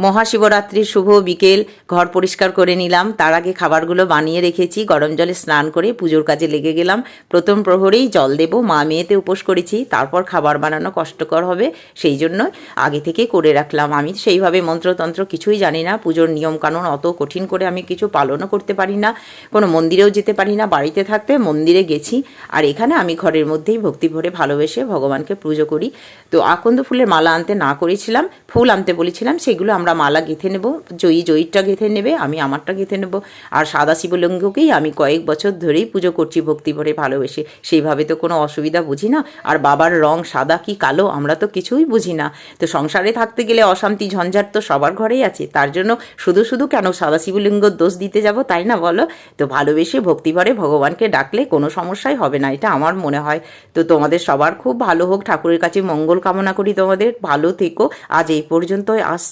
মহাশিবরাত্রির শুভ বিকেল। ঘর পরিষ্কার করে নিলাম, তার আগে খাবারগুলো বানিয়ে রেখেছি। গরম জলে স্নান করে পুজোর কাজে লেগে গেলাম। প্রথম প্রহরেই জল দেব, মা মেয়েতে উপোস করেছি, তারপর খাবার বানানো কষ্টকর হবে, সেই জন্য আগে থেকে করে রাখলাম। আমি সেইভাবে মন্ত্রতন্ত্র কিছুই জানি না, পুজোর নিয়মকানুন অত কঠিন করে আমি কিছু পালনও করতে পারি না, কোনো মন্দিরেও যেতে পারি না। বাড়িতে থাকতে মন্দিরে গেছি, আর এখানে আমি ঘরের মধ্যেই ভক্তি ভরে ভালোবেসে ভগবানকে পুজো করি। তো আকন্দ ফুলের মালা আনতে না করেছিলাম, ফুল আনতে বলেছিলাম, সেগুলো আমরা মালা গেঁথে নেব। জয়ীরটা গেঁথে নেবে, আমি আমারটা গেঁথে নেব। আর সাদা শিবলিঙ্গকেই আমি কয়েক বছর ধরেই পুজো করছি ভক্তি ভরে ভালোবেসে, সেইভাবে তো কোনো অসুবিধা বুঝি না। আর বাবার রং সাদা কি কালো আমরা তো কিছুই বুঝি না। তো সংসারে থাকতে গেলে অশান্তি ঝঞ্ঝাট তো সবার ঘরেই আছে, তার জন্য শুধু শুধু কেন সাদা শিবলিঙ্গর দোষ দিতে যাব, তাই না বলো? তো ভালোবেসে ভক্তি ভরে ভগবানকে ডাকলে কোনো সমস্যাই হবে না, এটা আমার মনে হয়। তো তোমাদের সবার খুব ভালো হোক, ঠাকুরের কাছে মঙ্গল কামনা করি, তোমাদের ভালো থেকো। আজ এই পর্যন্তই আসছি।